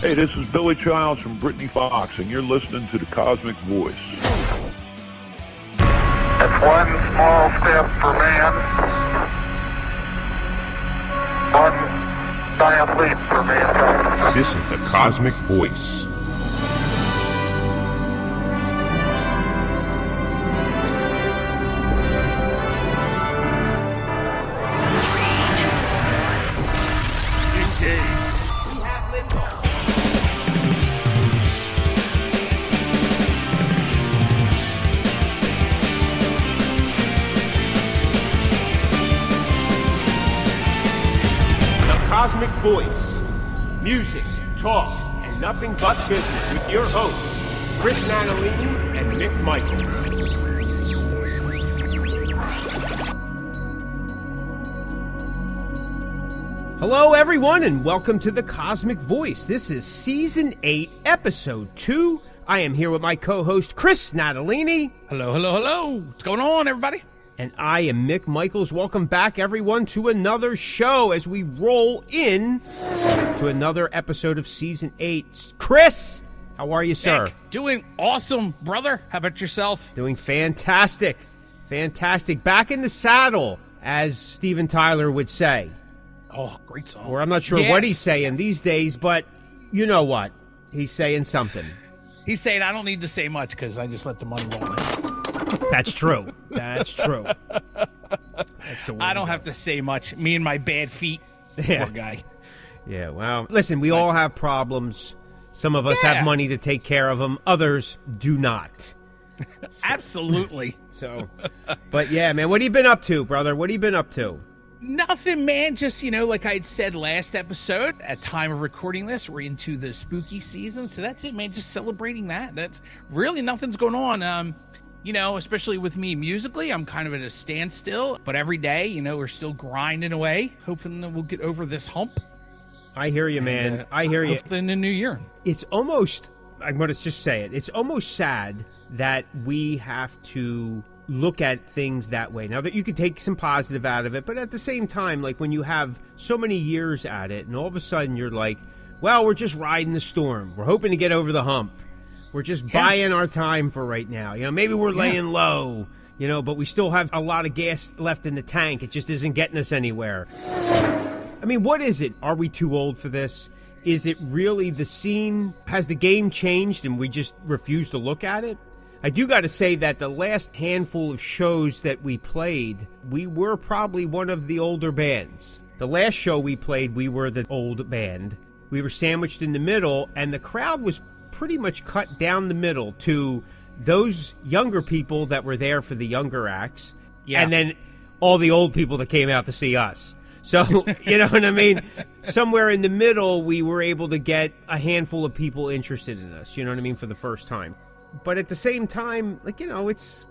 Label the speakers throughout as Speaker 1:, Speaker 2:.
Speaker 1: Hey, this is Billy Childs from Brittany Fox, and you're listening to the Cosmick Voice.
Speaker 2: It's one small step for man, one giant leap for mankind.
Speaker 3: This is the Cosmick Voice. Cosmick Voice. Music, talk, and nothing but business with your hosts, Chris Natalini and Mick Michaels.
Speaker 4: Hello, everyone, and welcome to the Cosmick Voice. This is Season 8, Episode 2. I am here with my co-host, Chris Natalini.
Speaker 5: Hello, hello, hello. What's going on, everybody?
Speaker 4: And I am Mick Michaels. Welcome back, everyone, to another show as we roll in to another episode of Season 8. Chris, how are you, sir?
Speaker 5: Mick, doing awesome, brother. How about yourself?
Speaker 4: Doing fantastic. Fantastic. Back in the saddle, as Steven Tyler would say.
Speaker 5: Oh, great song.
Speaker 4: Or I'm not sure what he's saying these days, but you know what? He's saying something.
Speaker 5: He's saying, I don't need to say much because I just let the money roll in.
Speaker 4: That's true. That's true. That's the
Speaker 5: I don't have to say much. Me and my bad feet. Poor guy.
Speaker 4: Yeah, well, listen, we all have problems. Some of us have money to take care of them. Others do not.
Speaker 5: Absolutely.
Speaker 4: But yeah, man, what have you been up to, brother? What have you been up to?
Speaker 5: Nothing, man. Just, like I had said last episode, at time of recording this, we're into the spooky season. So that's it, man. Just celebrating that. That's really nothing's going on. Especially with me musically, I'm kind of at a standstill. But every day, we're still grinding away, hoping that we'll get over this hump.
Speaker 4: I hear you, man. I hear you.
Speaker 5: In the new year.
Speaker 4: It's almost, I'm going to just say it, it's almost sad that we have to look at things that way. Now that you could take some positive out of it, but at the same time, like when you have so many years at it and all of a sudden you're like, well, we're just riding the storm. We're hoping to get over the hump. We're just buying our time for right now. Maybe we're laying low, but we still have a lot of gas left in the tank. It just isn't getting us anywhere. I mean, what is it? Are we too old for this? Is it really the scene? Has the game changed and we just refuse to look at it? I do got to say that the last handful of shows that we played, we were probably one of the older bands. The last show we played, we were the old band. We were sandwiched in the middle, and the crowd was pretty much cut down the middle to those younger people that were there for the younger acts, and then all the old people that came out to see us. So, you know what I mean? Somewhere in the middle, we were able to get a handful of people interested in us, you know what I mean, for the first time. But at the same time, it's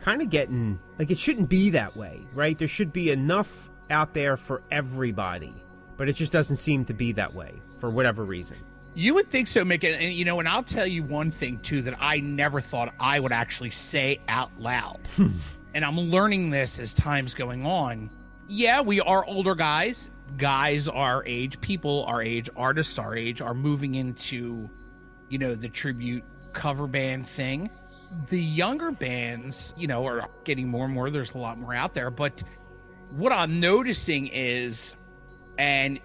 Speaker 4: kind of getting, it shouldn't be that way, right? There should be enough out there for everybody, but it just doesn't seem to be that way for whatever reason.
Speaker 5: You would think so, Mick, and I'll tell you one thing, too, that I never thought I would actually say out loud. And I'm learning this as time's going on. Yeah, we are older guys. Guys our age, people our age, artists our age are moving into, the tribute cover band thing. The younger bands, are getting more and more. There's a lot more out there. But what I'm noticing is, and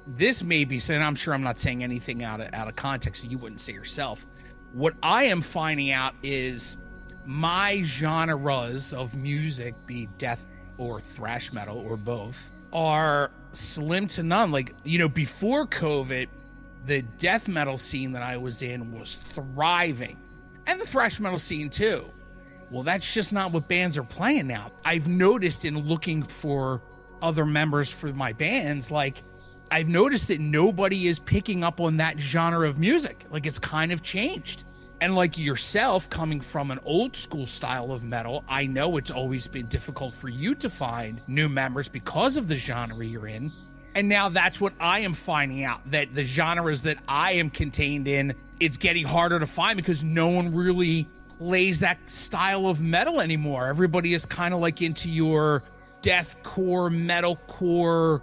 Speaker 5: this may be, and I'm sure I'm not saying anything out of context that you wouldn't say yourself. What I am finding out is my genres of music, be death or thrash metal or both, are slim to none. Before COVID, the death metal scene that I was in was thriving, and the thrash metal scene too. Well, that's just not what bands are playing now. I've noticed in looking for other members for my bands, I've noticed that nobody is picking up on that genre of music. It's kind of changed. And like yourself, coming from an old school style of metal, I know it's always been difficult for you to find new members because of the genre you're in. And now that's what I am finding out, that the genres that I am contained in, it's getting harder to find because no one really plays that style of metal anymore. Everybody is kind of into your deathcore, metalcore,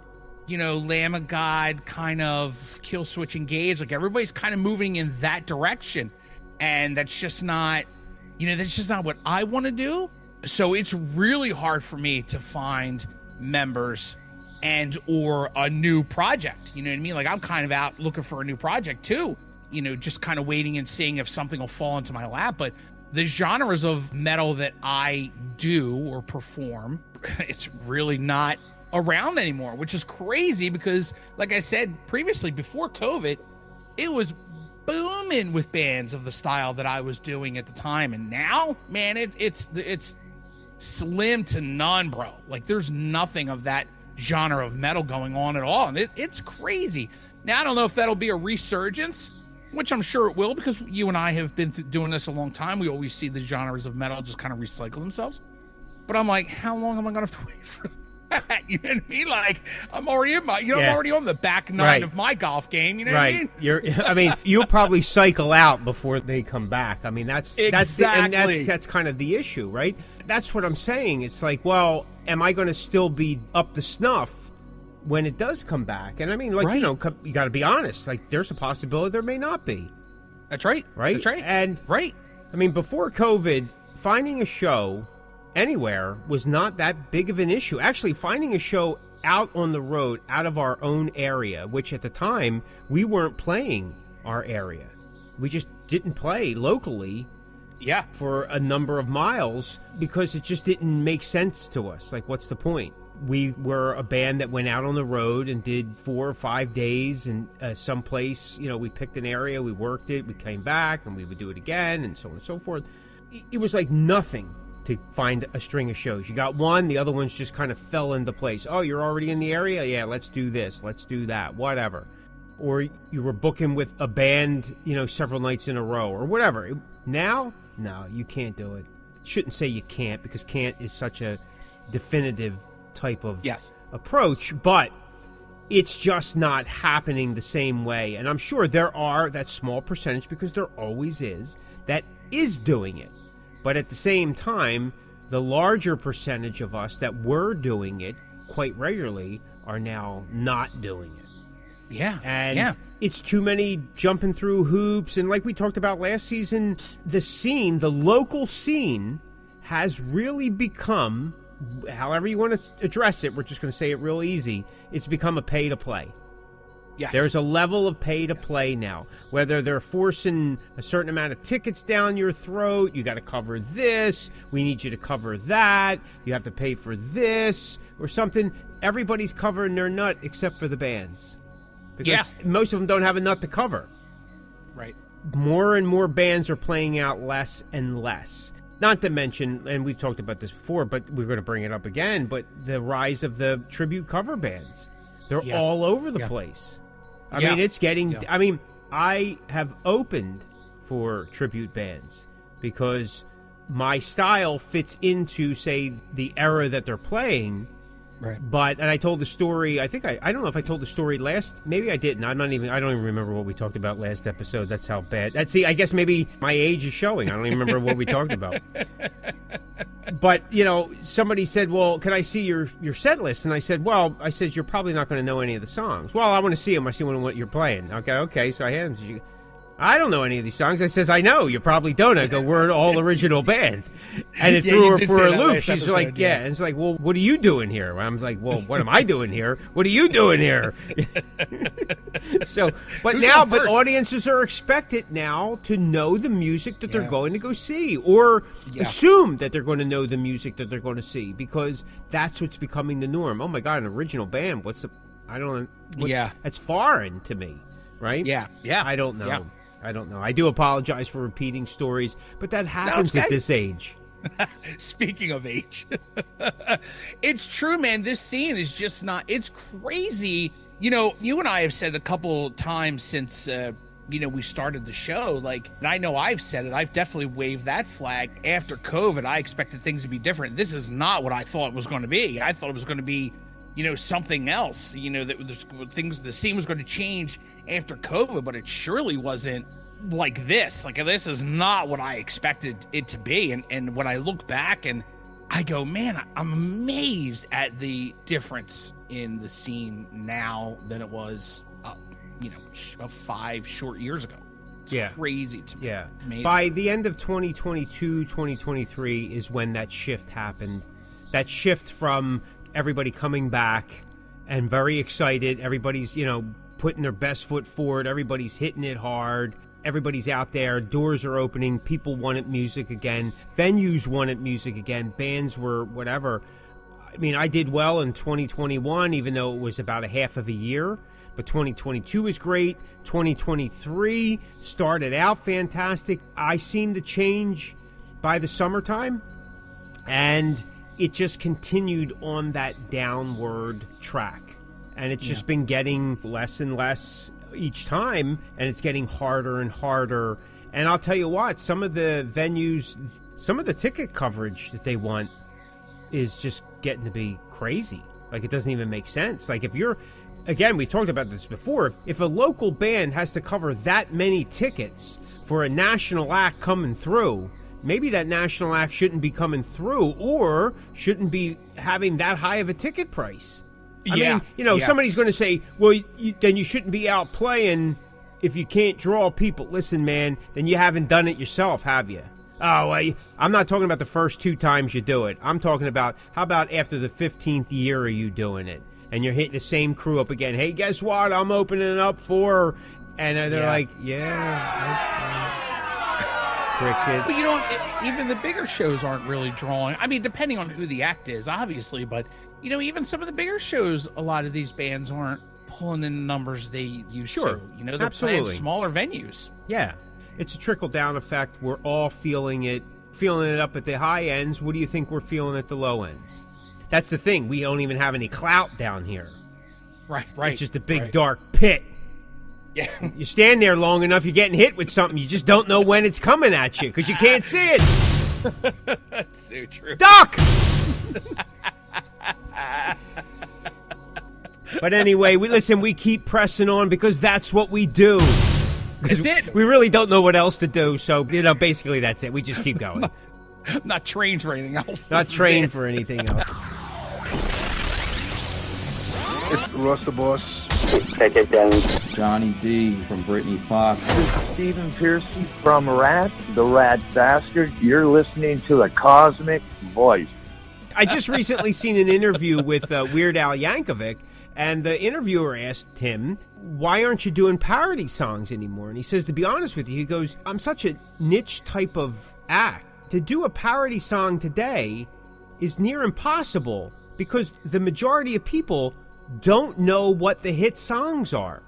Speaker 5: Lamb of God, kind of Kill Switch Engage. Like everybody's kind of moving in that direction. And that's just not, that's just not what I want to do. So it's really hard for me to find members and or a new project. You know what I mean? Like I'm kind of out looking for a new project too. Just kind of waiting and seeing if something will fall into my lap. But the genres of metal that I do or perform, it's really not around anymore, which is crazy because, like I said previously, before COVID, it was booming with bands of the style that I was doing at the time. And now, man, it's slim to none, bro. Like there's nothing of that genre of metal going on at all. And it's crazy. Now, I don't know if that'll be a resurgence, which I'm sure it will, because you and I have been doing this a long time. We always see the genres of metal just kind of recycle themselves. But I'm like, how long am I going to have to wait for that? You know what I mean? Like, I'm already in my, I'm already on the back nine of my golf game. You know what I mean?
Speaker 4: You'll probably cycle out before they come back. I mean, that's kind of the issue, right? That's what I'm saying. It's like, well, am I going to still be up to snuff when it does come back? And I mean, like, you got to be honest. Like, there's a possibility there may not be.
Speaker 5: That's right.
Speaker 4: Right?
Speaker 5: That's right.
Speaker 4: And, I mean, before COVID, finding a show anywhere was not that big of an issue. Actually, finding a show out on the road, out of our own area, which at the time, we weren't playing our area. We just didn't play locally for a number of miles because it just didn't make sense to us. Like, what's the point? We were a band that went out on the road and did 4 or 5 days and someplace, we picked an area, we worked it, we came back and we would do it again and so on and so forth. It was like nothing to find a string of shows. You got one, the other ones just kind of fell into place. Oh, you're already in the area? Yeah, let's do this, let's do that, whatever. Or you were booking with a band, several nights in a row or whatever. Now, no, you can't do it. Shouldn't say you can't, because can't is such a definitive type of approach, but it's just not happening the same way. And I'm sure there are that small percentage, because there always is, that is doing it. But at the same time, the larger percentage of us that were doing it quite regularly are now not doing it.
Speaker 5: Yeah.
Speaker 4: And it's too many jumping through hoops. And like we talked about last season, the local scene has really become, however you want to address it, we're just going to say it real easy, it's become a pay-to-play.
Speaker 5: Yes.
Speaker 4: There's a level of pay-to-play now. Whether they're forcing a certain amount of tickets down your throat, you got to cover this, we need you to cover that, you have to pay for this, or something. Everybody's covering their nut except for the bands. Because most of them don't have a nut to cover.
Speaker 5: Right.
Speaker 4: More and more bands are playing out less and less. Not to mention, and we've talked about this before, but we're going to bring it up again, but the rise of the tribute cover bands. They're all over the place. I mean, it's getting... I mean, I have opened for tribute bands because my style fits into, say, the era that they're playing.
Speaker 5: Right.
Speaker 4: And I told the story, I don't know if I told the story maybe I didn't. I don't even remember what we talked about last episode. That's how bad. I guess maybe my age is showing. I don't even remember what we talked about. But, somebody said, well, can I see your set list? And I said, you're probably not going to know any of the songs. Well, I want to see them. I see what you're playing. Okay. So I had them. I don't know any of these songs. I says, I know, you probably don't. I go, we're an all-original band. And it threw her for a loop. She's like, and it's like, well, what are you doing here? And I'm like, well, what am I doing here? What are you doing here? But audiences are expected now to know the music that they're going to go see, or assume that they're going to know the music that they're going to see, because that's what's becoming the norm. Oh my God, an original band. That's foreign to me, right?
Speaker 5: Yeah.
Speaker 4: I don't know. I don't know. I do apologize for repeating stories, but that happens at this age.
Speaker 5: Speaking of age, it's true, man. This scene is just not, it's crazy. You and I have said a couple times since, we started the show, like, and I know I've said it, I've definitely waved that flag. After COVID, I expected things to be different. This is not what I thought it was going to be. I thought it was going to be, something else, the scene was going to change after COVID, but it surely wasn't like this. Like, this is not what I expected it to be. And when I look back and I go, man, I'm amazed at the difference in the scene now than it was, 5 short years ago. It's crazy to me.
Speaker 4: Yeah.
Speaker 5: Amazing.
Speaker 4: By the end of 2022, 2023 is when that shift happened. That shift from everybody coming back and very excited. Everybody's, putting their best foot forward. Everybody's hitting it hard. Everybody's out there. Doors are opening. People wanted music again. Venues wanted music again. Bands were whatever. I mean, I did well in 2021, even though it was about a half of a year. But 2022 was great. 2023 started out fantastic. I seen the change by the summertime, and it just continued on that downward track. And it's just been getting less and less each time, and it's getting harder and harder. And I'll tell you what, some of the venues, some of the ticket coverage that they want is just getting to be crazy. Like, it doesn't even make sense. Like, if you're, again, we talked about this before, if a local band has to cover that many tickets for a national act coming through, maybe that national act shouldn't be coming through or shouldn't be having that high of a ticket price. I mean, somebody's going to say, well, then you shouldn't be out playing if you can't draw people. Listen, man, then you haven't done it yourself, have you? Oh, well, I'm not talking about the first 2 times you do it. I'm talking about, how about after the 15th year are you doing it? And you're hitting the same crew up again. Hey, guess what? I'm opening up for... And they're like, crickets.
Speaker 5: But, even the bigger shows aren't really drawing. I mean, depending on who the act is, obviously, but... even some of the bigger shows, a lot of these bands aren't pulling in the numbers they used to. They're
Speaker 4: absolutely
Speaker 5: playing smaller venues.
Speaker 4: Yeah. It's a trickle-down effect. We're all feeling it up at the high ends. What do you think we're feeling at the low ends? That's the thing. We don't even have any clout down here.
Speaker 5: Right.
Speaker 4: It's just a big, dark pit.
Speaker 5: Yeah.
Speaker 4: You stand there long enough, you're getting hit with something. You just don't know when it's coming at you because you can't see it.
Speaker 5: That's so true.
Speaker 4: Duck! But anyway, we keep pressing on because that's what we do.
Speaker 5: That's it.
Speaker 4: We really don't know what else to do, so basically that's it. We just keep going.
Speaker 5: I'm not trained for anything else.
Speaker 4: Not trained for anything else.
Speaker 6: It's Russ the Boss.
Speaker 7: Take it down.
Speaker 8: Johnny D from Britney Fox.
Speaker 7: Stephen Pearson from Rat, the Rat Bastard. You're listening to the Cosmick Voice.
Speaker 4: I just recently seen an interview with Weird Al Yankovic, and the interviewer asked him, why aren't you doing parody songs anymore? And he says, to be honest with you, he goes, I'm such a niche type of act. To do a parody song today is near impossible because the majority of people don't know what the hit songs are.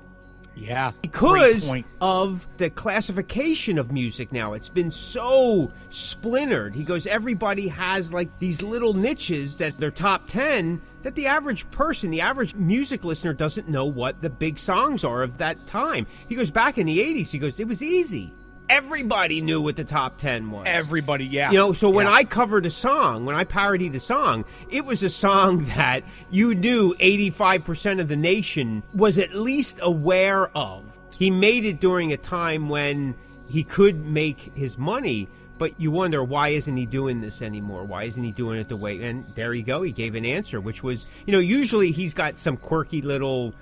Speaker 5: Yeah.
Speaker 4: Because of the classification of music now. It's been so splintered. He goes, everybody has like these little niches that they're top 10 that the average person, the average music listener doesn't know what the big songs are of that time. He goes, back in the 80s, he goes, it was easy. Everybody knew what the top 10 was.
Speaker 5: Everybody, yeah.
Speaker 4: So when I covered a song, when I parodied a song, it was a song that you knew 85% of the nation was at least aware of. He made it during a time when he could make his money, but you wonder, why isn't he doing this anymore? Why isn't he doing it the way? And there you go. He gave an answer, which was, usually he's got some quirky little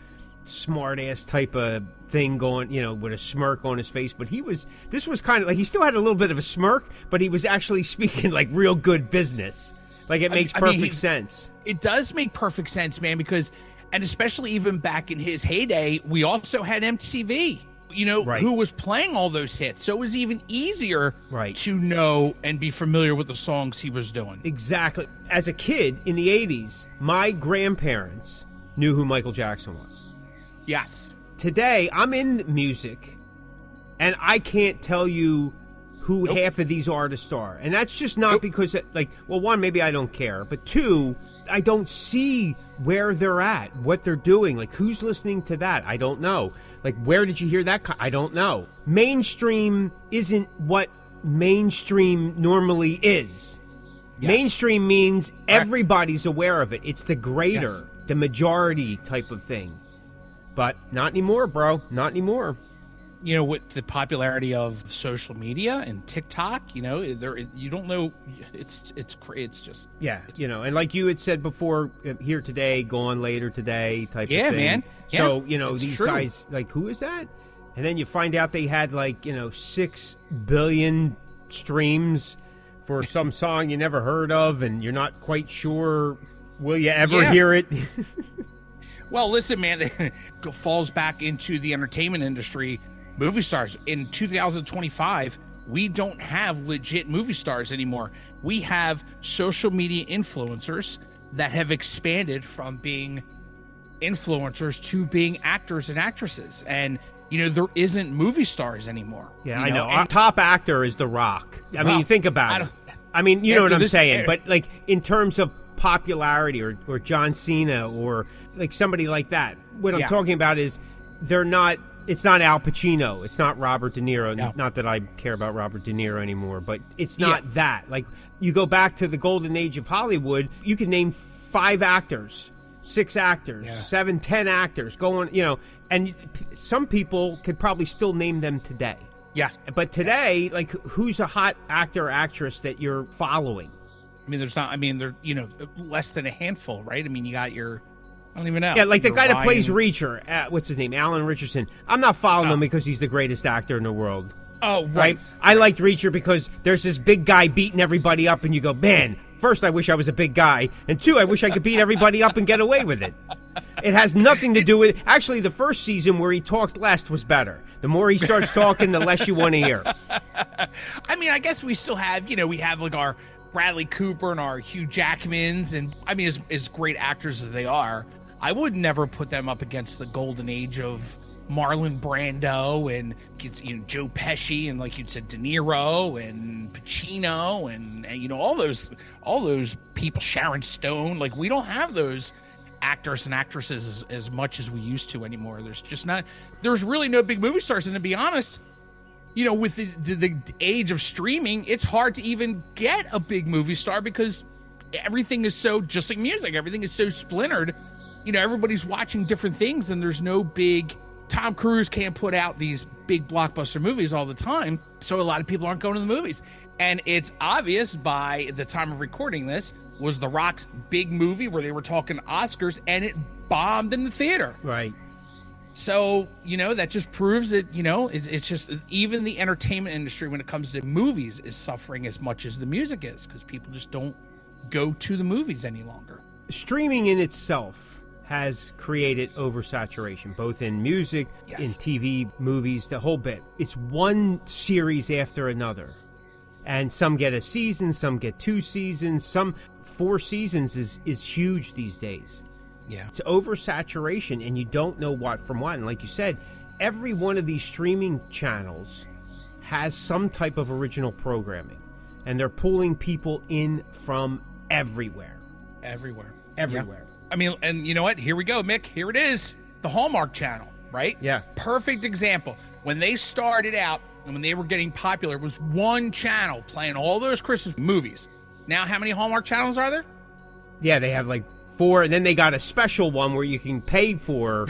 Speaker 4: smart-ass type of thing going, with a smirk on his face, but this was kind of like, he still had a little bit of a smirk, but he was actually speaking like real good business. Like, it makes perfect sense.
Speaker 5: It does make perfect sense, man, because, and especially even back in his heyday, we also had MTV, who was playing all those hits. So it was even easier to know and be familiar with the songs he was doing.
Speaker 4: Exactly. As a kid in the 80s, my grandparents knew who Michael Jackson was.
Speaker 5: Yes.
Speaker 4: Today, I'm in music, and I can't tell you who half of these artists are. And that's just not because, one, maybe I don't care. But two, I don't see where they're at, what they're doing. Like, who's listening to that? I don't know. Like, where did you hear that? I don't know. Mainstream isn't what mainstream normally is. Yes. Mainstream means everybody's aware of it. It's the greater, the majority type of thing. But not anymore, bro. Not anymore.
Speaker 5: with the popularity of social media and TikTok, you don't know. It's just
Speaker 4: and like you had said before, here today, gone later today type of thing.
Speaker 5: Man.
Speaker 4: So
Speaker 5: it's
Speaker 4: these
Speaker 5: true.
Speaker 4: guys, like, who is that? And then you find out they had 6 billion streams for some song you never heard of, and you're not quite sure will you ever hear it.
Speaker 5: Well, listen, man, it falls back into the entertainment industry. Movie stars in 2025, we don't have legit movie stars anymore. We have social media influencers that have expanded from being influencers to being actors and actresses. And, there isn't movie stars anymore.
Speaker 4: Yeah, I know. Our top actor is The Rock. I mean, think about it. I mean, you know what I'm saying. But, like, in terms of popularity or John Cena or, like, somebody like that, what I'm talking about is they're not... It's not Al Pacino. It's not Robert De Niro. No. Not that I care about Robert De Niro anymore, but it's not that. Like, you go back to the golden age of Hollywood, you can name 5 actors, 6 actors, 7, 10 actors going, and some people could probably still name them today.
Speaker 5: Yes.
Speaker 4: But today, like, who's a hot actor or actress that you're following?
Speaker 5: I mean, there less than a handful, right? I mean, you got your... I don't even know.
Speaker 4: Yeah, like the guy that plays Reacher, what's his name? Alan Richardson. I'm not following him because he's the greatest actor in the world.
Speaker 5: Oh, right.
Speaker 4: I liked Reacher because there's this big guy beating everybody up, and you go, man, first, I wish I was a big guy, and 2, I wish I could beat everybody up and get away with it. It has nothing to do with... Actually, the first season where he talked less was better. The more he starts talking, the less you want to hear.
Speaker 5: I mean, I guess we still have, we have like our Bradley Cooper and our Hugh Jackmans, and I mean, as great actors as they are, I would never put them up against the golden age of Marlon Brando and Joe Pesci and, like you said, De Niro and Pacino and all those people, Sharon Stone. Like, we don't have those actors and actresses as much as we used to anymore. There's really no big movie stars. And to be honest, with the age of streaming, it's hard to even get a big movie star because everything is so, just like music, everything is so splintered. Everybody's watching different things, and there's no big... Tom Cruise can't put out these big blockbuster movies all the time, so a lot of people aren't going to the movies. And it's obvious by the time of recording this was The Rock's big movie where they were talking Oscars, and it bombed in the theater.
Speaker 4: Right.
Speaker 5: So, that just proves that, it's just... Even the entertainment industry, when it comes to movies, is suffering as much as the music is, because people just don't go to the movies any longer.
Speaker 4: Streaming in itself has created oversaturation, both in music, in TV, movies, the whole bit. It's one series after another. And some get a season, some get 2 seasons, some 4 seasons is huge these days.
Speaker 5: Yeah.
Speaker 4: It's oversaturation, and you don't know what from what. And like you said, every one of these streaming channels has some type of original programming. And they're pulling people in from everywhere.
Speaker 5: Everywhere.
Speaker 4: Yeah.
Speaker 5: I mean, and you know what? Here we go, Mick. Here it is. The Hallmark Channel, right?
Speaker 4: Yeah.
Speaker 5: Perfect example. When they started out and when they were getting popular, it was one channel playing all those Christmas movies. Now, how many Hallmark channels are there?
Speaker 4: Yeah, they have like 4, and then they got a special one where you can pay for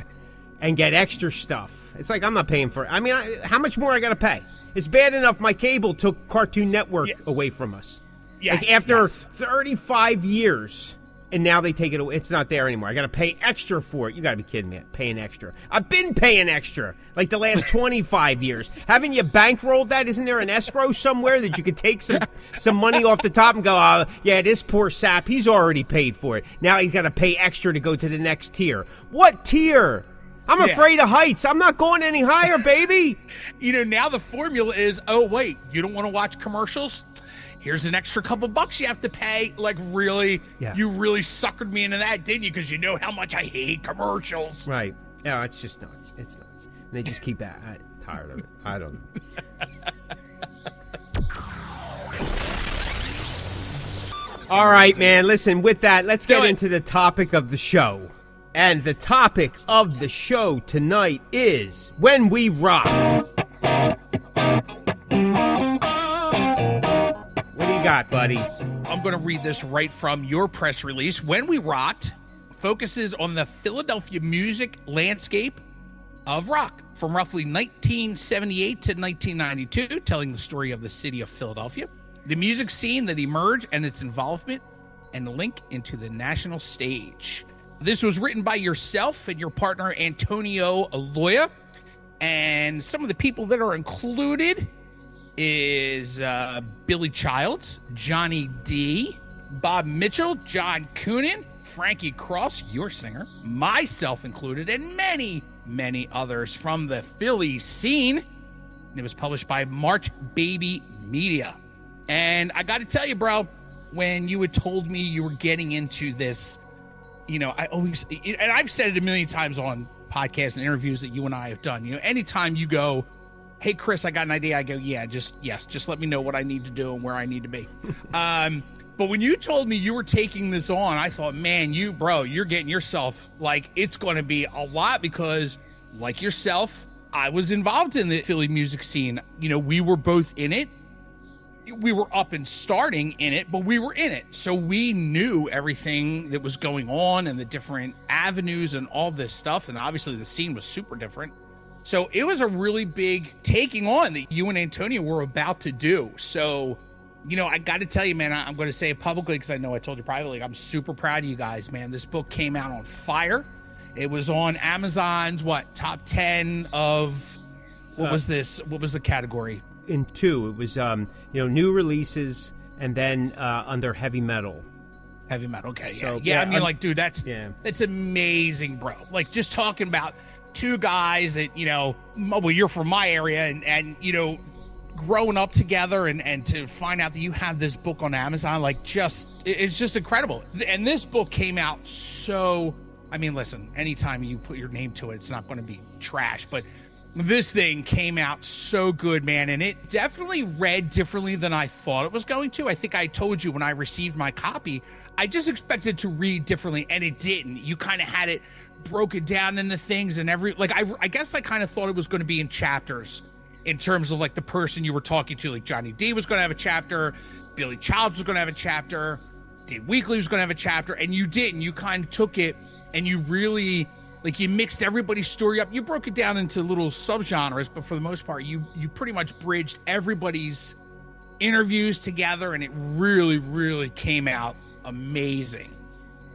Speaker 4: and get extra stuff. It's like, I'm not paying for it. I mean, how much more I got to pay? It's bad enough my cable took Cartoon Network away from us.
Speaker 5: Yes,
Speaker 4: like after 35 years... And now they take it away. It's not there anymore. I got to pay extra for it. You got to be kidding me. Paying extra. I've been paying extra like the last 25 years. Haven't you bankrolled that? Isn't there an escrow somewhere that you could take some money off the top and go, yeah, this poor sap, he's already paid for it. Now he's got to pay extra to go to the next tier. What tier? I'm afraid of heights. I'm not going any higher, baby.
Speaker 5: Now the formula is, oh, wait, you don't want to watch commercials? Here's an extra couple bucks you have to pay. Like, really? Yeah. You really suckered me into that, didn't you? Because you know how much I hate commercials.
Speaker 4: Right. Yeah, it's just nuts. It's nuts. And they just keep that. I'm tired of it. I don't know. All right, man. Listen, with that, let's get into the topic of the show. And the topic of the show tonight is When We Rocked. What do you got, buddy?
Speaker 5: I'm going to read this right from your press release. When We Rocked focuses on the Philadelphia music landscape of rock from roughly 1978 to 1992, telling the story of the city of Philadelphia, the music scene that emerged and its involvement, and the link into the national stage. This was written by yourself and your partner, Antonio Aloya. And some of the people that are included is Billy Childs, Johnny D, Bob Mitchell, John Coonan, Frankie Cross, your singer, myself included, and many, many others from the Philly scene. And it was published by March Baby Media. And I got to tell you, bro, when you had told me you were getting into this, you know, I always, and I've said it a million times on podcasts and interviews that you and I have done, you know, anytime you go, hey, Chris, I got an idea, I go, just let me know what I need to do and where I need to be. But when you told me you were taking this on, I thought, man, you're getting yourself, like, it's going to be a lot because, like yourself, I was involved in the Philly music scene. You know, we were both in it. We were up and starting in it, but we were in it. So we knew everything that was going on and the different avenues and all this stuff. And obviously the scene was super different. So it was a really big taking on that you and Antonio were about to do. So, you know, I got to tell you, man, I'm going to say it publicly because I know I told you privately, I'm super proud of you guys, man. This book came out on fire. It was on Amazon's, top 10 of, what was this? What was the category?
Speaker 4: In 2, it was new releases, and then under heavy metal.
Speaker 5: Heavy metal, okay, yeah.
Speaker 4: So,
Speaker 5: I mean, like, dude, that's amazing, bro. Like, just talking about two guys that, you know, well, you're from my area, and you know, growing up together, and to find out that you have this book on Amazon, like, it's just incredible. And this book came out so, I mean, listen, anytime you put your name to it, it's not going to be trash, but this thing came out so good, man, and it definitely read differently than I thought it was going to. I think I told you when I received my copy, I just expected to read differently, and it didn't. You kind of had it broken down into things, and I guess I kind of thought it was going to be in chapters in terms of, like, the person you were talking to. Like, Johnny D was going to have a chapter, Billy Childs was going to have a chapter, Dave Weekly was going to have a chapter, and you didn't. You kind of took it, and you really... like, you mixed everybody's story up. You broke it down into little subgenres, but for the most part, you pretty much bridged everybody's interviews together, and it really, really came out amazing.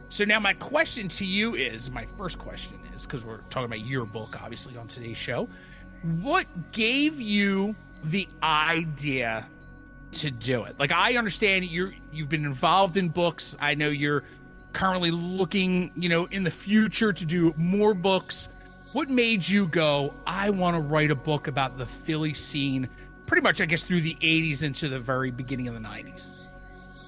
Speaker 5: So now my question to you is, my first question is, because we're talking about your book, obviously, on today's show, what gave you the idea to do it? Like, I understand you've been involved in books. I know you're currently looking, you know, in the future to do more books. What made you go, I want to write a book about the Philly scene, pretty much, I guess, through the 80s into the very beginning of the 90s?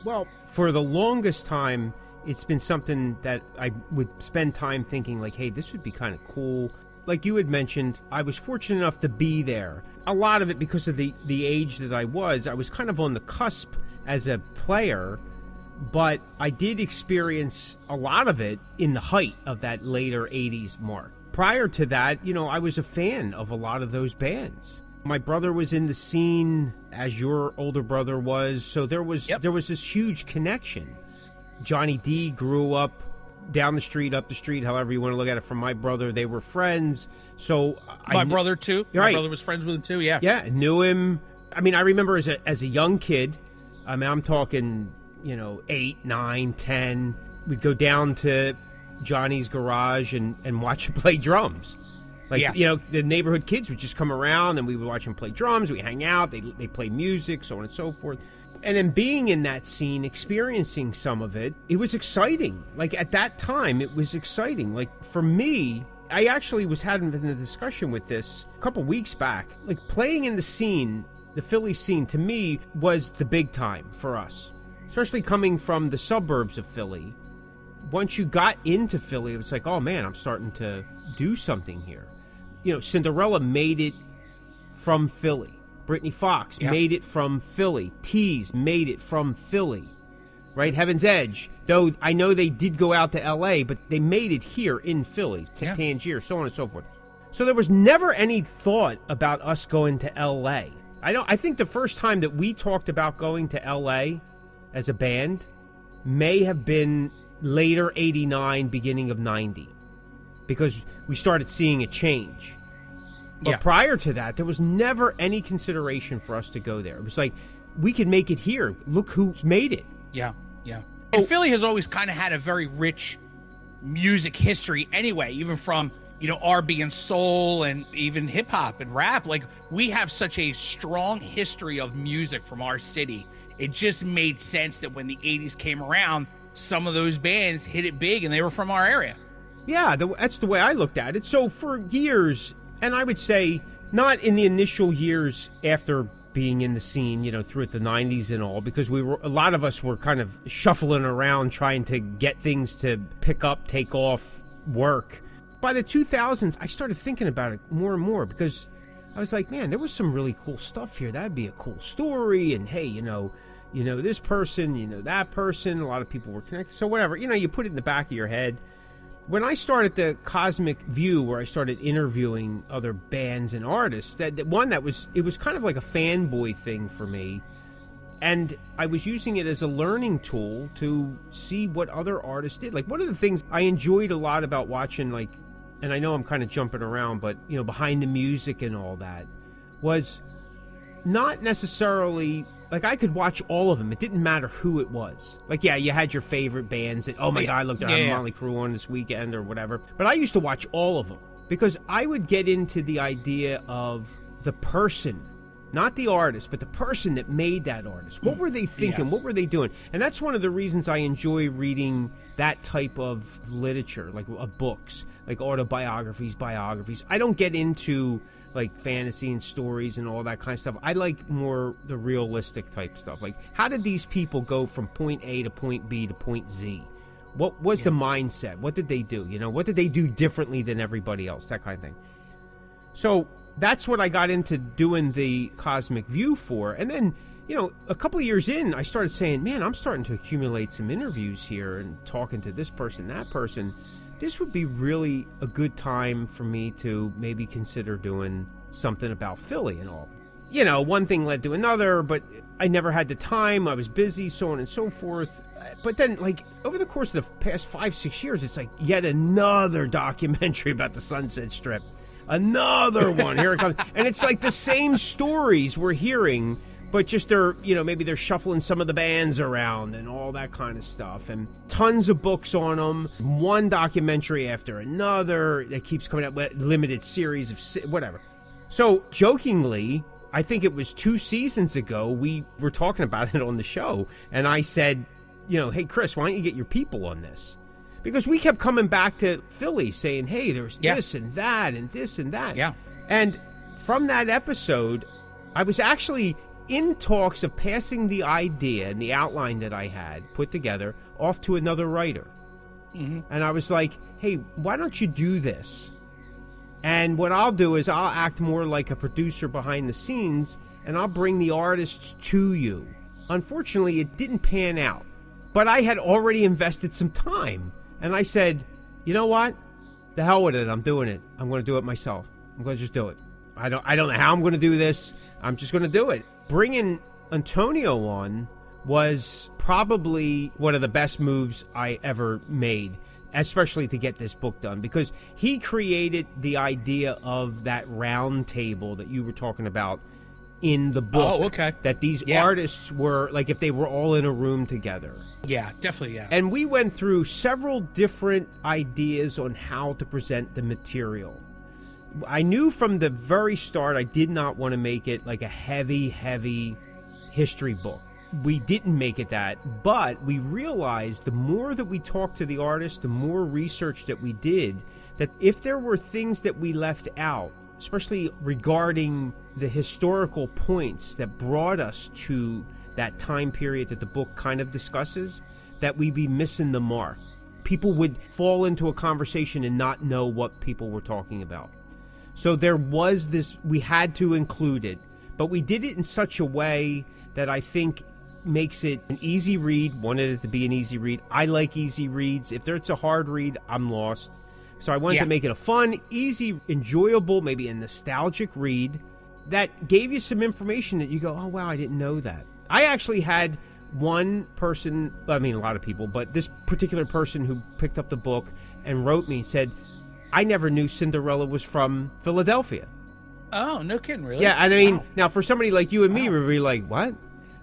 Speaker 4: Well, for the longest time, it's been something that I would spend time thinking, like, hey, this would be kind of cool. Like you had mentioned, I was fortunate enough to be there. A lot of it because of the age that I was kind of on the cusp as a player. But I did experience a lot of it in the height of that later 80s mark. Prior to that, you know, I was a fan of a lot of those bands. My brother was in the scene, as your older brother was, so there was this huge connection. Johnny D grew up down the street, up the street, however you want to look at it, from my brother. They were friends. So
Speaker 5: my brother too.
Speaker 4: Right.
Speaker 5: My brother was friends with him too. Yeah.
Speaker 4: Yeah, knew him. I mean, I remember as a young kid. I mean, I'm talking, you know, 8, 9, 10. We'd go down to Johnny's garage and watch him play drums. Like, you know, the neighborhood kids would just come around and we would watch him play drums. We hang out. They play music, so on and so forth. And then being in that scene, experiencing some of it, it was exciting. Like, at that time, it was exciting. Like, for me, I actually was having a discussion with this a couple weeks back. Like, playing in the scene, the Philly scene, to me, was the big time for us. Especially coming from the suburbs of Philly. Once you got into Philly, it was like, oh man, I'm starting to do something here. You know, Cinderella made it from Philly. Brittany Fox made it from Philly. Tease made it from Philly. Right? Heaven's Edge. Though I know they did go out to L.A., but they made it here in Philly. Tangier, so on and so forth. So there was never any thought about us going to L.A. I think the first time that we talked about going to L.A. as a band may have been later 89, beginning of 90. Because we started seeing a change. But prior to that, there was never any consideration for us to go there. It was like, we can make it here. Look who's made it.
Speaker 5: Yeah. And Philly has always kind of had a very rich music history anyway, even from, R&B and soul and even hip hop and rap. Like, we have such a strong history of music from our city. It just made sense that when the 80s came around, some of those bands hit it big and they were from our area.
Speaker 4: Yeah, that's the way I looked at it. So for years, and I would say not in the initial years after being in the scene, through the 90s and all, because a lot of us were kind of shuffling around trying to get things to pick up, take off, work. By the 2000s, I started thinking about it more and more because I was like, man, there was some really cool stuff here. That'd be a cool story. And hey, this person, that person, a lot of people were connected. So whatever, you put it in the back of your head. When I started the Cosmick View, where I started interviewing other bands and artists, it was kind of like a fanboy thing for me. And I was using it as a learning tool to see what other artists did. Like, one of the things I enjoyed a lot about watching, like, and I know I'm kind of jumping around, but, behind the music and all that, was not necessarily, like, I could watch all of them. It didn't matter who it was. Like, yeah, you had your favorite bands that, oh my God, look, I have Motley Crue on this weekend or whatever. But I used to watch all of them because I would get into the idea of the person, not the artist, but the person that made that artist. What were they thinking? What were they doing? And that's one of the reasons I enjoy reading that type of literature, like books, like autobiographies, biographies. I don't get into like fantasy and stories and all that kind of stuff. I like more the realistic type stuff. Like, how did these people go from point A to point B to point Z? What was the mindset? What did they do? What did they do differently than everybody else? That kind of thing. So that's what I got into doing the Cosmick View for. And then, a couple of years in, I started saying, man, I'm starting to accumulate some interviews here and talking to this person, that person. This would be really a good time for me to maybe consider doing something about Philly and all. One thing led to another, but I never had the time. I was busy, so on and so forth. But then, like, over the course of the past 5-6 years, it's like yet another documentary about the Sunset Strip. Another one. Here it comes. And it's like the same stories we're hearing, but just maybe they're shuffling some of the bands around and all that kind of stuff. And tons of books on them. One documentary after another that keeps coming out, limited series of whatever. So, jokingly, I think it was 2 seasons ago, we were talking about it on the show, and I said, hey, Chris, why don't you get your people on this? Because we kept coming back to Philly saying, hey, there's this and that and this and that.
Speaker 5: Yeah.
Speaker 4: And from that episode, I was actually in talks of passing the idea and the outline that I had put together off to another writer. Mm-hmm. And I was like, hey, why don't you do this? And what I'll do is I'll act more like a producer behind the scenes, and I'll bring the artists to you. Unfortunately, it didn't pan out. But I had already invested some time. And I said, you know what? The hell with it. I'm doing it. I'm going to do it myself. I'm going to just do it. I don't know how I'm going to do this. I'm just going to do it. Bringing Antonio on was probably one of the best moves I ever made, especially to get this book done, because he created the idea of that round table that you were talking about in the book.
Speaker 5: Oh, okay.
Speaker 4: That these artists were, like, if they were all in a room together.
Speaker 5: Yeah, definitely, yeah.
Speaker 4: And we went through several different ideas on how to present the material. I knew from the very start I did not want to make it like a heavy history book. We didn't make it that, but we realized the more that we talked to the artist, the more research that we did, that if there were things that we left out, especially regarding the historical points that brought us to that time period that the book kind of discusses, that we'd be missing the mark. People would fall into a conversation and not know what people were talking about. So there was this, we had to include it, but we did it in such a way that I think makes it an easy read, wanted it to be an easy read. I like easy reads. If it's a hard read, I'm lost. So I wanted to make it a fun, easy, enjoyable, maybe a nostalgic read that gave you some information that you go, oh, wow, I didn't know that. I actually had one person, I mean, a lot of people, but this particular person who picked up the book and wrote me said, I never knew Cinderella was from Philadelphia.
Speaker 5: Oh, no kidding, really?
Speaker 4: Yeah, and I mean,
Speaker 5: Wow.
Speaker 4: now for somebody like you and me, we'd be like, what?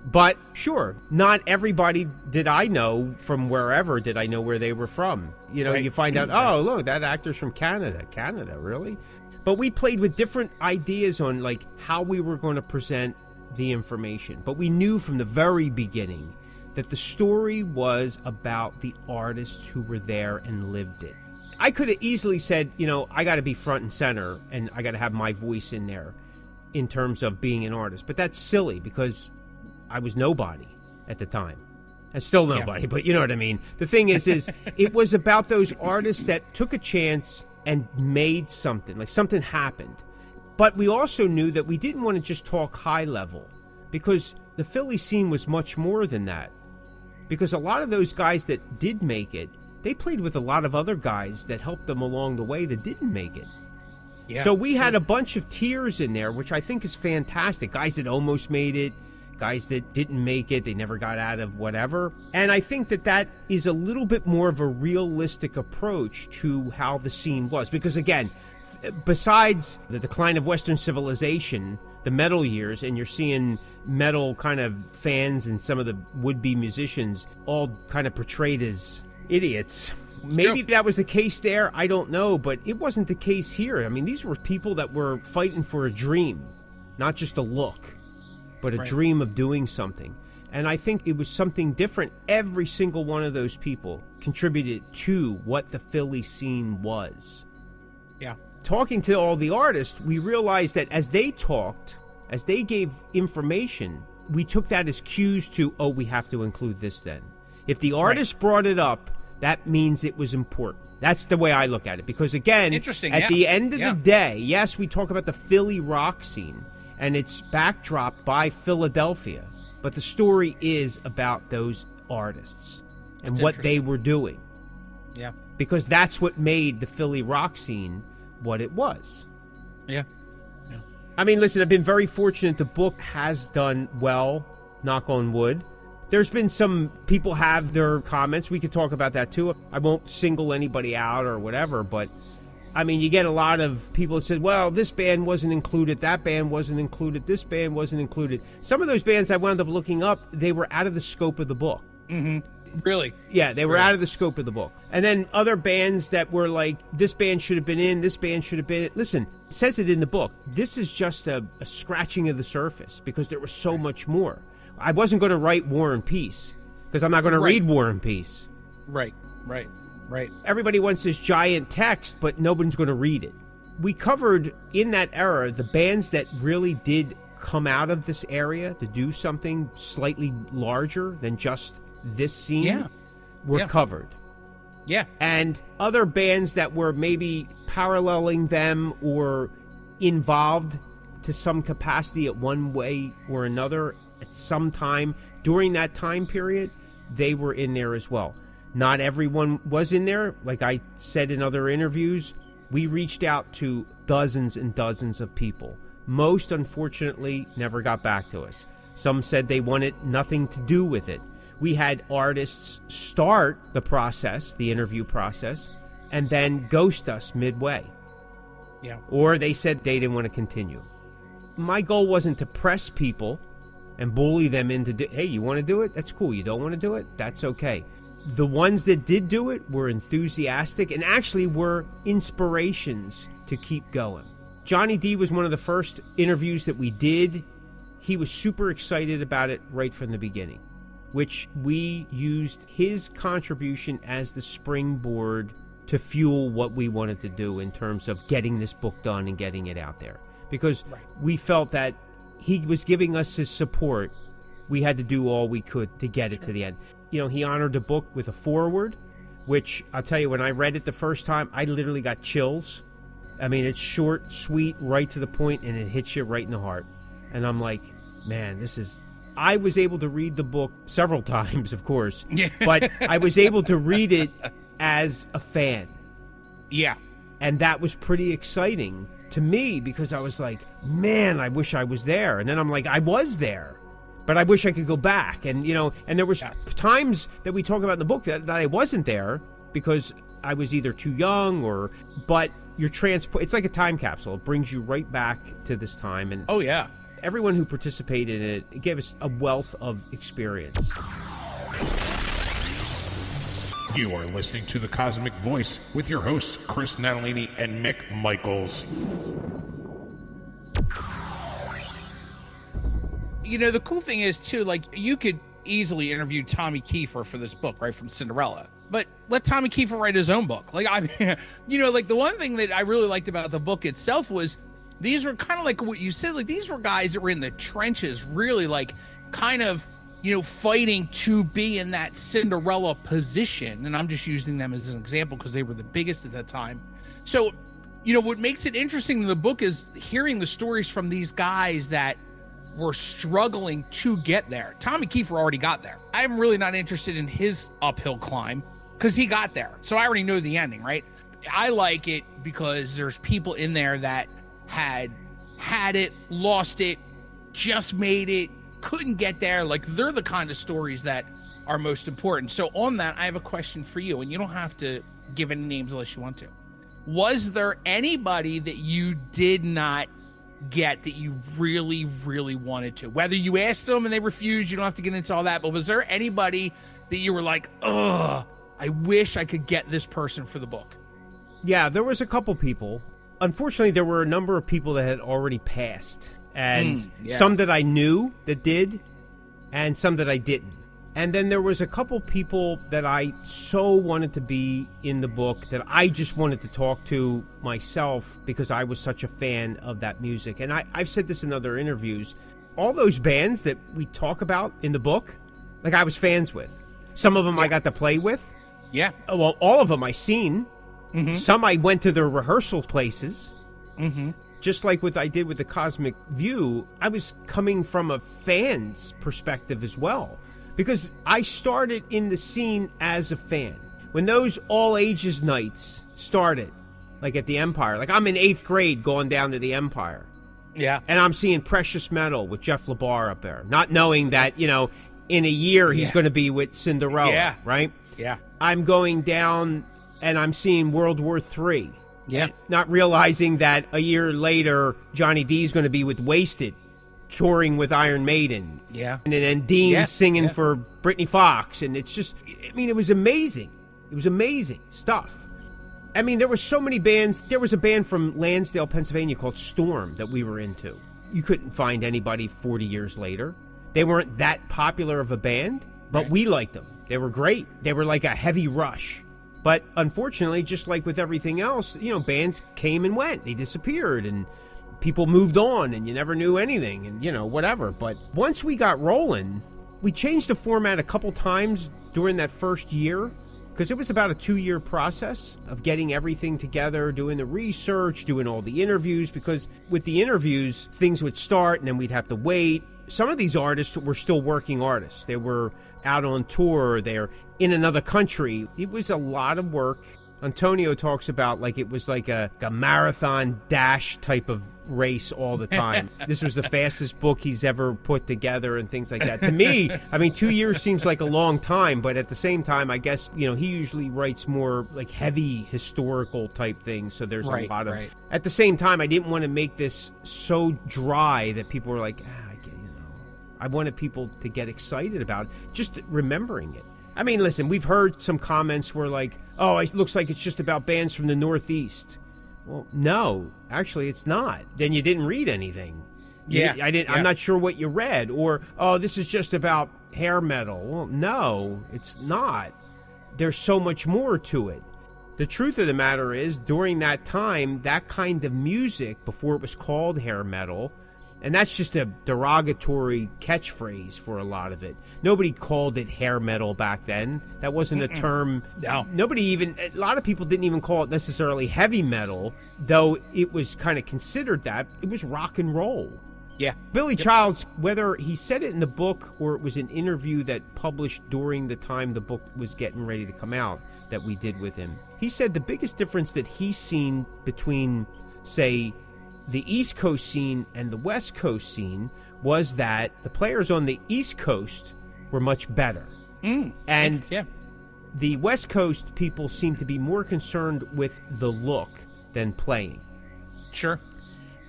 Speaker 4: But sure, not everybody did I know from wherever did I know where they were from. You know,
Speaker 5: Right.
Speaker 4: you find out, oh, look, that actor's from Canada. Canada, really? But we played with different ideas on, like, how we were going to present the information. But we knew from the very beginning that the story was about the artists who were there and lived it. I could have easily said, you know, I got to be front and center and I got to have my voice in there in terms of being an artist. But that's silly because I was nobody at the time. I'm still nobody, but you know what I mean. The thing is it was about those artists that took a chance and made something, like something happened. But we also knew that we didn't want to just talk high level because the Philly scene was much more than that. Because a lot of those guys that did make it, they played with a lot of other guys that helped them along the way that didn't make it.
Speaker 5: Yeah,
Speaker 4: so we had a bunch of tiers in there, which I think is fantastic. Guys that almost made it, guys that didn't make it, they never got out of whatever. And I think that that is a little bit more of a realistic approach to how the scene was. Because again, besides the decline of Western civilization, the metal years, and you're seeing metal kind of fans and some of the would-be musicians all kind of portrayed as idiots. Maybe that was the case there, I don't know, but it wasn't the case here. I mean, these were people that were fighting for a dream, not just a look, but a dream of doing something. And I think it was something different. Every single one of those people contributed to what the Philly scene was.
Speaker 5: Yeah.
Speaker 4: Talking to all the artists, we realized that as they talked, as they gave information, we took that as cues to, oh, we have to include this then. If the artist brought it up, that means it was important. That's the way I look at it. Because again, at the end of the day, yes, we talk about the Philly rock scene, and it's backdropped by Philadelphia. But the story is about those artists and what they were doing.
Speaker 5: Yeah.
Speaker 4: Because that's what made the Philly rock scene what it was.
Speaker 5: Yeah.
Speaker 4: I mean, listen, I've been very fortunate. The book has done well, knock on wood. There's been some people have their comments. We could talk about that too. I won't single anybody out or whatever, but I mean, you get a lot of people that said, well, this band wasn't included, that band wasn't included, this band wasn't included. Some of those bands I wound up looking up, they were out of the scope of the book.
Speaker 5: Mm-hmm. Really?
Speaker 4: Yeah, they were out of the scope of the book. And then other bands that were like, this band should have been in, this band should have been in. Listen, it says it in the book. This is just a scratching of the surface because there was so much more. I wasn't going to write War and Peace because I'm not going to read War and Peace.
Speaker 5: Right.
Speaker 4: Everybody wants this giant text, but nobody's going to read it. We covered in that era the bands that really did come out of this area to do something slightly larger than just this scene were covered.
Speaker 5: Yeah.
Speaker 4: And other bands that were maybe paralleling them or involved to some capacity at one way or another at some time during that time period, they were in there as well. Not everyone was in there. Like I said in other interviews, we reached out to dozens and dozens of people. Most, unfortunately, never got back to us. Some said they wanted nothing to do with it. We had artists start the process, the interview process, and then ghost us midway.
Speaker 5: Yeah.
Speaker 4: Or they said they didn't want to continue. My goal wasn't to press people and bully them into, hey, you want to do it? That's cool. You don't want to do it? That's okay. The ones that did do it were enthusiastic and actually were inspirations to keep going. Johnny D was one of the first interviews that we did. He was super excited about it right from the beginning, which we used his contribution as the springboard to fuel what we wanted to do in terms of getting this book done and getting it out there. Because we felt that he was giving us his support. We had to do all we could to get it to the end. You know, he honored the book with a foreword, which I'll tell you, when I read it the first time, I literally got chills. I mean, it's short, sweet, right to the point, and it hits you right in the heart. And I'm like, man, this is... I was able to read the book several times, of course, but I was able to read it as a fan.
Speaker 5: Yeah.
Speaker 4: And that was pretty exciting to me because I was like, man, I wish I was there. And then I'm like, I was there, but I wish I could go back. And, you know, and there was times that we talk about in the book that I wasn't there because I was either too young but you're it's like a time capsule. It brings you right back to this time. And
Speaker 5: oh, yeah.
Speaker 4: Everyone who participated in it gave us a wealth of experience.
Speaker 9: You are listening to the Cosmick Voice with your hosts, Chris Natalini and Mick Michaels.
Speaker 5: You know, the cool thing is, too, like, you could easily interview Tommy Kiefer for this book, right, from Cinderella. But let Tommy Kiefer write his own book. Like, I mean, you know, like, the one thing that I really liked about the book itself was these were kind of like what you said, like, these were guys that were in the trenches, really, like, kind of, you know, fighting to be in that Cinderella position. And I'm just using them as an example because they were the biggest at that time. So, you know, what makes it interesting in the book is hearing the stories from these guys that were struggling to get there. Tommy Kiefer already got there. I'm really not interested in his uphill climb because he got there. So I already know the ending, right? I like it because there's people in there that had it, lost it, just made it, couldn't get there. Like, they're the kind of stories that are most important. So on that, I have a question for you, and you don't have to give any names unless you want to. Was there anybody that you did not get that you really, really wanted to? Whether you asked them and they refused, you don't have to get into all that, but was there anybody that you were like, ugh, I wish I could get this person for the book?
Speaker 4: Yeah, there was a couple people. Unfortunately, there were a number of people that had already passed. And some that I knew that did, and some that I didn't. And then there was a couple people that I so wanted to be in the book that I just wanted to talk to myself because I was such a fan of that music. And I've said this in other interviews. All those bands that we talk about in the book, like, I was fans with. Some of them I got to play with.
Speaker 5: Yeah.
Speaker 4: Well, all of them I seen. Mm-hmm. Some I went to their rehearsal places.
Speaker 5: Mm-hmm.
Speaker 4: Just like what I did with the Cosmick View, I was coming from a fan's perspective as well. Because I started in the scene as a fan. When those all-ages nights started, like at the Empire, like, I'm in 8th grade going down to the Empire.
Speaker 5: Yeah.
Speaker 4: And I'm seeing Precious Metal with Jeff LaBar up there, not knowing that, you know, in a year he's going to be with Cinderella, right?
Speaker 5: Yeah.
Speaker 4: I'm going down and I'm seeing World War III.
Speaker 5: Yeah.
Speaker 4: Not realizing that a year later, Johnny D's going to be with Wasted, touring with Iron Maiden.
Speaker 5: Yeah.
Speaker 4: And then Dean singing for Britney Fox. And it's just, I mean, it was amazing. It was amazing stuff. I mean, there were so many bands. There was a band from Lansdale, Pennsylvania called Storm that we were into. You couldn't find anybody 40 years later. They weren't that popular of a band, but we liked them. They were great. They were like a heavy Rush. But unfortunately, just like with everything else, you know, bands came and went. They disappeared and people moved on and you never knew anything and, you know, whatever. But once we got rolling, we changed the format a couple times during that first year because it was about a 2-year process of getting everything together, doing the research, doing all the interviews, because with the interviews, things would start and then we'd have to wait. Some of these artists were still working artists. They were out on tour. They're in another country. It was a lot of work. Antonio talks about like it was like a marathon dash type of race all the time. This was the fastest book he's ever put together and things like that. To me, I mean, 2 years seems like a long time, but at the same time, I guess, you know, he usually writes more like heavy historical type things. So there's a lot of... At the same time, I didn't want to make this so dry that people were like, I wanted people to get excited about just remembering it. I mean, listen, we've heard some comments where like, oh, it looks like it's just about bands from the Northeast. Well, no, actually it's not. Then you didn't read anything. I'm not sure what you read. Or, oh, this is just about hair metal. Well, no, it's not. There's so much more to it. The truth of the matter is, during that time, that kind of music, before it was called hair metal, and that's just a derogatory catchphrase for a lot of it. Nobody called it hair metal back then. That wasn't a term.
Speaker 5: No.
Speaker 4: A lot of people didn't even call it necessarily heavy metal, though it was kind of considered that. It was rock and roll.
Speaker 5: Yeah.
Speaker 4: Billy Childs, whether he said it in the book or it was an interview that published during the time the book was getting ready to come out that we did with him, he said the biggest difference that he's seen between, say, the East Coast scene and the West Coast scene was that the players on the East Coast were much better. And the West Coast people seem to be more concerned with the look than playing.
Speaker 5: Sure.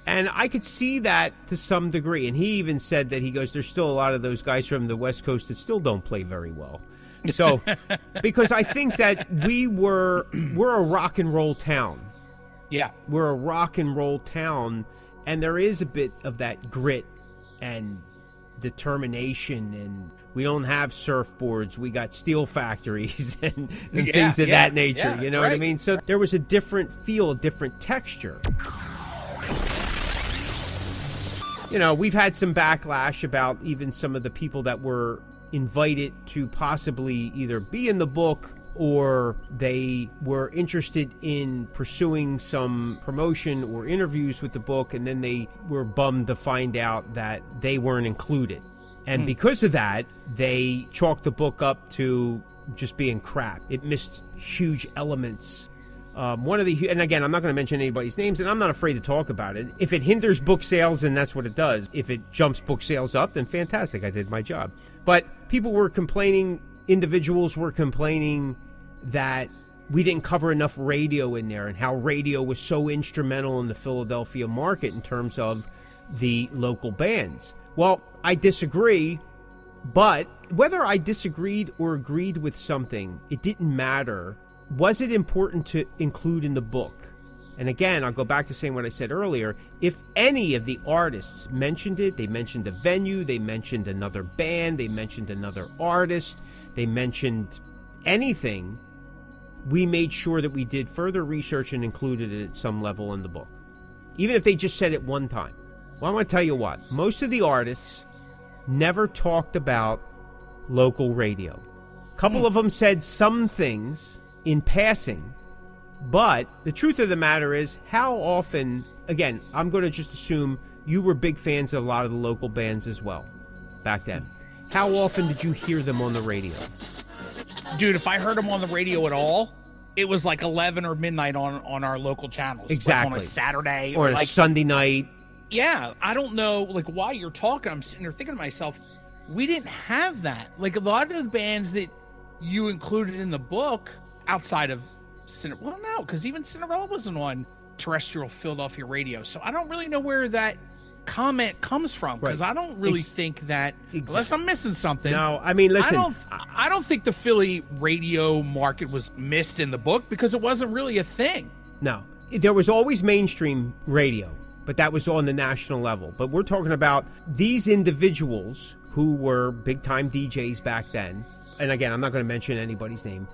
Speaker 4: And I could see that to some degree. And he even said that, he goes, there's still a lot of those guys from the West Coast that still don't play very well. So, because I think that we're a rock and roll town.
Speaker 5: Yeah.
Speaker 4: We're a rock and roll town, and there is a bit of that grit and determination, and we don't have surfboards. We got steel factories and things of that nature. You know what I mean? So there was a different feel, a different texture. You know, we've had some backlash about even some of the people that were invited to possibly either be in the book or they were interested in pursuing some promotion or interviews with the book, and then they were bummed to find out that they weren't included. And because of that, they chalked the book up to just being crap. It missed huge elements. And again, I'm not going to mention anybody's names, and I'm not afraid to talk about it. If it hinders book sales, then that's what it does. If it jumps book sales up, then fantastic, I did my job. But people were complaining, individuals were complaining that we didn't cover enough radio in there, and how radio was so instrumental in the Philadelphia market in terms of the local bands. Well, I disagree, but whether I disagreed or agreed with something, it didn't matter. Was it important to include in the book? And again, I'll go back to saying what I said earlier. If any of the artists mentioned it, they mentioned a venue, they mentioned another band, they mentioned another artist, they mentioned anything, we made sure that we did further research and included it at some level in the book. Even if they just said it one time. Well, I'm going to tell you what. Most of the artists never talked about local radio. A couple of them said some things in passing, but the truth of the matter is, how often, again, I'm going to just assume you were big fans of a lot of the local bands as well back then. How often did you hear them on the radio?
Speaker 5: Dude, if I heard them on the radio at all, it was like 11 or midnight on our local channels.
Speaker 4: Exactly.
Speaker 5: Like on a Saturday.
Speaker 4: Or a
Speaker 5: like,
Speaker 4: Sunday night.
Speaker 5: Yeah, I don't know, like, while you're talking, I'm sitting there thinking to myself, we didn't have that. Like, a lot of the bands that you included in the book, outside of Cinderella, well, no, because even Cinderella wasn't on terrestrial Philadelphia radio. So I don't really know where that comment comes from, because I don't really think that, unless I'm missing something.
Speaker 4: No, I mean, listen,
Speaker 5: I don't think the Philly radio market was missed in the book, because it wasn't really a thing.
Speaker 4: No, there was always mainstream radio, but that was on the national level. But we're talking about these individuals who were big-time DJs back then. And again, I'm not going to mention anybody's name.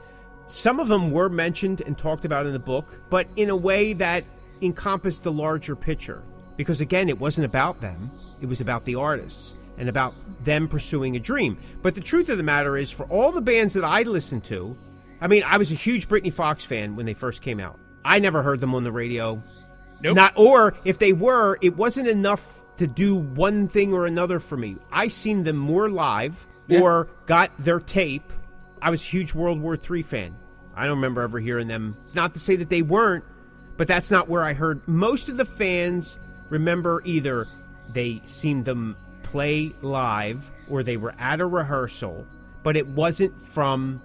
Speaker 4: Some of them were mentioned and talked about in the book, but in a way that encompassed the larger picture. Because again, it wasn't about them. It was about the artists and about them pursuing a dream. But the truth of the matter is, for all the bands that I listened to, I mean, I was a huge Britney Fox fan when they first came out. I never heard them on the radio.
Speaker 5: Nope.
Speaker 4: Or if they were, it wasn't enough to do one thing or another for me. I seen them more live or got their tape. I was a huge World War III fan. I don't remember ever hearing them. Not to say that they weren't, but that's not where I heard. Most of the fans remember either they seen them play live or they were at a rehearsal, but it wasn't from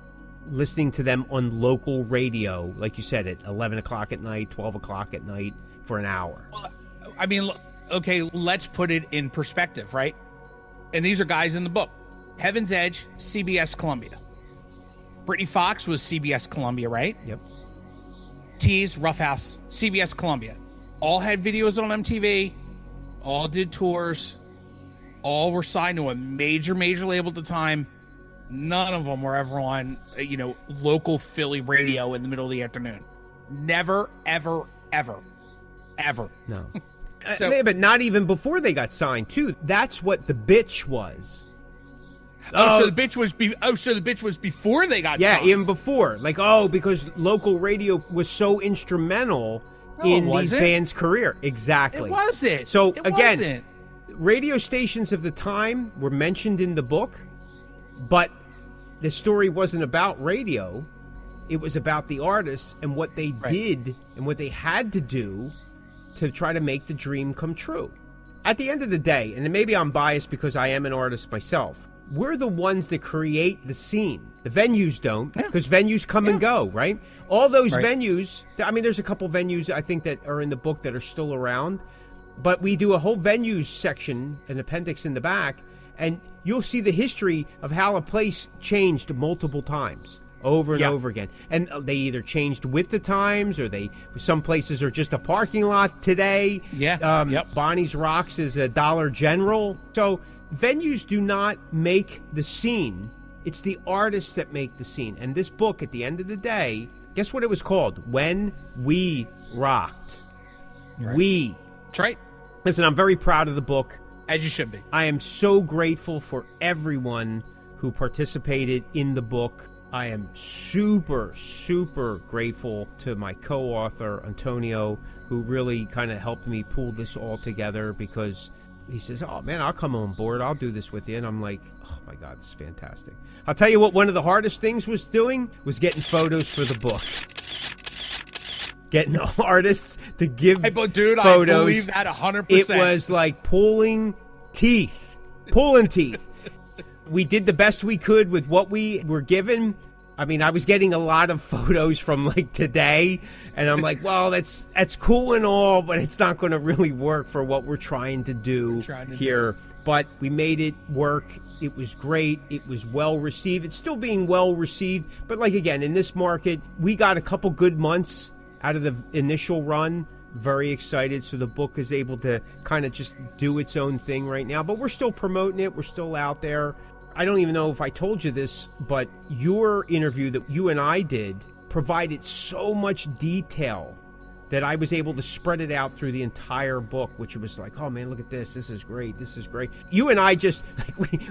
Speaker 4: listening to them on local radio, like you said, at 11 o'clock at night, 12 o'clock at night for an hour.
Speaker 5: Well, I mean, okay, let's put it in perspective, right? And these are guys in the book. Heaven's Edge, CBS Columbia. Britney Fox was CBS Columbia, right?
Speaker 4: Yep.
Speaker 5: Tease, Rough House, CBS Columbia. All had videos on MTV, all did tours, all were signed to a major label at the time. None of them were ever on, local Philly radio in the middle of the afternoon. Never, ever, ever, ever.
Speaker 4: No. But not even before they got signed, too. That's what the bitch was.
Speaker 5: So the bitch was before they got signed.
Speaker 4: Yeah, even before. Like, because local radio was so instrumental in these bands' career. Exactly.
Speaker 5: It wasn't.
Speaker 4: So,
Speaker 5: it
Speaker 4: again,
Speaker 5: wasn't.
Speaker 4: Radio stations of the time were mentioned in the book, but the story wasn't about radio. It was about the artists and what they did and what they had to do to try to make the dream come true. At the end of the day, and maybe I'm biased because I am an artist myself, we're the ones that create the scene. The venues don't, because venues come and go, right? All those venues, I mean, there's a couple venues I think that are in the book that are still around, but we do a whole venues section, an appendix in the back, and you'll see the history of how a place changed multiple times, over and over again. And they either changed with the times, or some places are just a parking lot today. Bonnie's Rocks is a Dollar General. So venues do not make the scene. It's the artists that make the scene. And this book, at the end of the day, guess what it was called? When We Rocked. We.
Speaker 5: That's right.
Speaker 4: Listen, I'm very proud of the book.
Speaker 5: As you should be.
Speaker 4: I am so grateful for everyone who participated in the book. I am super, super grateful to my co-author, Antonio, who really kind of helped me pull this all together, because he says, oh, man, I'll come on board. I'll do this with you. And I'm like, oh, my God, this is fantastic. I'll tell you what, one of the hardest things was getting photos for the book. Getting artists to give photos.
Speaker 5: I believe that 100%.
Speaker 4: It was like pulling teeth. We did the best we could with what we were given. I mean, I was getting a lot of photos from like today, and I'm like, well, that's cool and all, but it's not going to really work for what we're trying to do here. But we made it work. It was great. It was well received. It's still being well received. But like, again, in this market, we got a couple good months out of the initial run. Very excited. So the book is able to kind of just do its own thing right now. But we're still promoting it. We're still out there. I don't even know if I told you this, but your interview that you and I did provided so much detail that I was able to spread it out through the entire book, which was like, oh man, look at this. This is great. This is great. You and I just,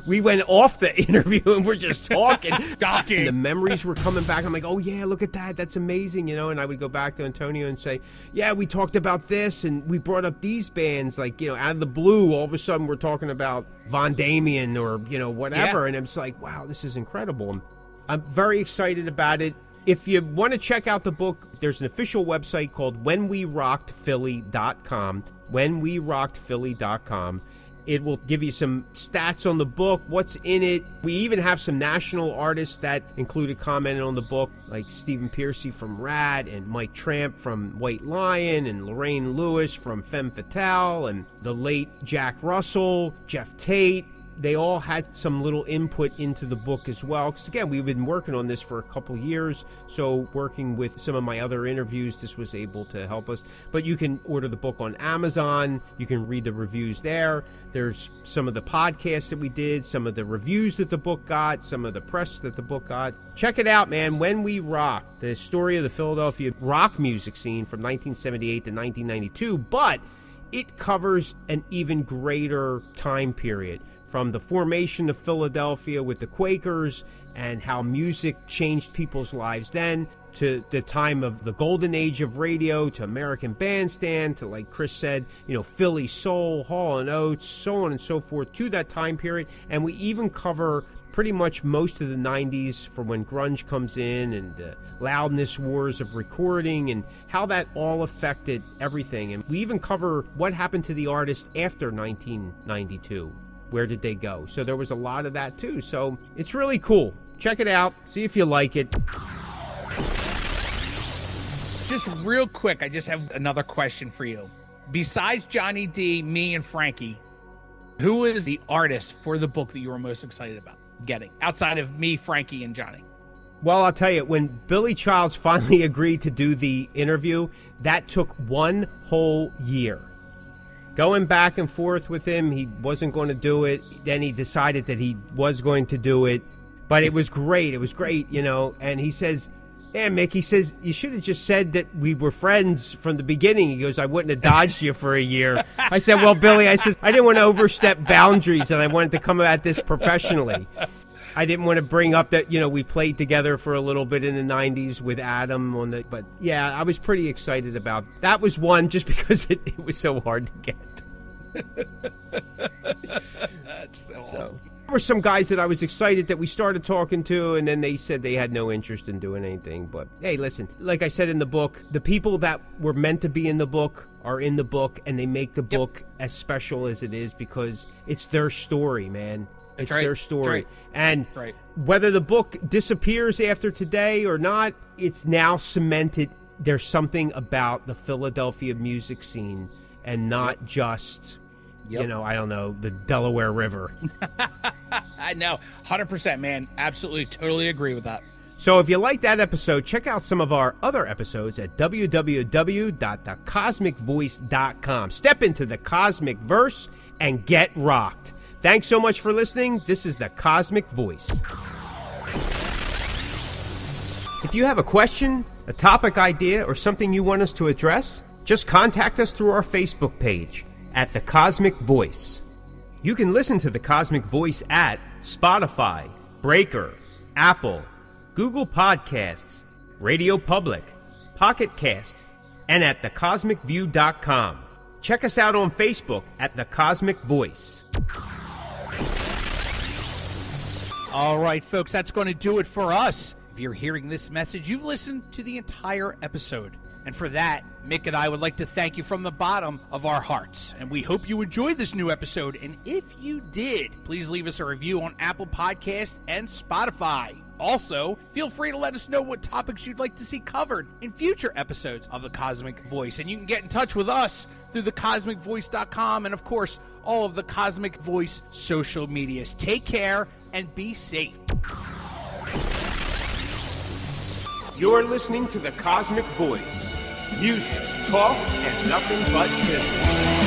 Speaker 4: we went off the interview and we're just talking. The memories were coming back. I'm like, oh yeah, look at that. That's amazing. And I would go back to Antonio and say, yeah, we talked about this and we brought up these bands, like, out of the blue, all of a sudden we're talking about Von Damien or, whatever. Yeah. And it's like, wow, this is incredible. I'm very excited about it. If you want to check out the book, there's an official website called whenwerockedphilly.com, whenwerockedphilly.com. It will give you some stats on the book, what's in it. We even have some national artists that included commenting on the book, like Stephen Piercy from Rad, and Mike Tramp from White Lion, and Lorraine Lewis from Femme Fatale, and the late Jack Russell, Jeff Tate. They all had some little input into the book as well. Because, again, we've been working on this for a couple years. So working with some of my other interviews, this was able to help us. But you can order the book on Amazon. You can read the reviews there. There's some of the podcasts that we did, some of the reviews that the book got, some of the press that the book got. Check it out, man. When We Rock, the story of the Philadelphia rock music scene from 1978 to 1992. But it covers an even greater time period, from the formation of Philadelphia with the Quakers and how music changed people's lives then, to the time of the golden age of radio, to American Bandstand, to, like Chris said, Philly Soul, Hall & Oates, so on and so forth, to that time period. And we even cover pretty much most of the 90s, from when grunge comes in, and the loudness wars of recording and how that all affected everything. And we even cover what happened to the artists after 1992. Where did they go? So there was a lot of that too. So it's really cool. Check it out. See if you like it.
Speaker 5: Just real quick, I just have another question for you. Besides Johnny D, me, and Frankie, who is the artist for the book that you were most excited about getting, outside of me, Frankie, and Johnny?
Speaker 4: Well, I'll tell you, when Billy Childs finally agreed to do the interview, that took one whole year. Going back and forth with him, he wasn't going to do it. Then he decided that he was going to do it. But it was great. It was great, And he says, yeah, Mick, he says, you should have just said that we were friends from the beginning. He goes, I wouldn't have dodged you for a year. I said, well, Billy, I didn't want to overstep boundaries, and I wanted to come at this professionally. I didn't want to bring up that, we played together for a little bit in the 90s with Adam but yeah, I was pretty excited about that. Was one, just because it was so hard to get.
Speaker 5: That's so awesome.
Speaker 4: There were some guys that I was excited that we started talking to, and then they said they had no interest in doing anything. But hey, listen, like I said in the book, the people that were meant to be in the book are in the book, and they make the book as special as it is because it's their story, man. It's
Speaker 5: right.
Speaker 4: their story.
Speaker 5: Right.
Speaker 4: And
Speaker 5: Right.
Speaker 4: whether the book disappears after today or not, it's now cemented. There's something about the Philadelphia music scene and not just, I don't know, the Delaware River.
Speaker 5: I know. 100%, man. Absolutely, totally agree with that.
Speaker 4: So if you like that episode, check out some of our other episodes at www.thecosmickvoice.com. Step into the Cosmic Verse and get rocked. Thanks so much for listening. This is the Cosmic Voice. If you have a question, a topic idea, or something you want us to address, just contact us through our Facebook page at The Cosmic Voice. You can listen to The Cosmic Voice at Spotify, Breaker, Apple, Google Podcasts, Radio Public, Pocket Cast, and at thecosmickview.com. Check us out on Facebook at The Cosmic Voice.
Speaker 5: All right, folks, that's going to do it for us. If you're hearing this message, you've listened to the entire episode. And for that, Mick and I would like to thank you from the bottom of our hearts. And we hope you enjoyed this new episode. And if you did, please leave us a review on Apple Podcasts and Spotify. Also, feel free to let us know what topics you'd like to see covered in future episodes of The Cosmic Voice. And you can get in touch with us through thecosmickvoice.com and, of course, all of the Cosmic Voice social medias. Take care and be safe.
Speaker 3: You're listening to The Cosmic Voice. Music, talk, and nothing but business.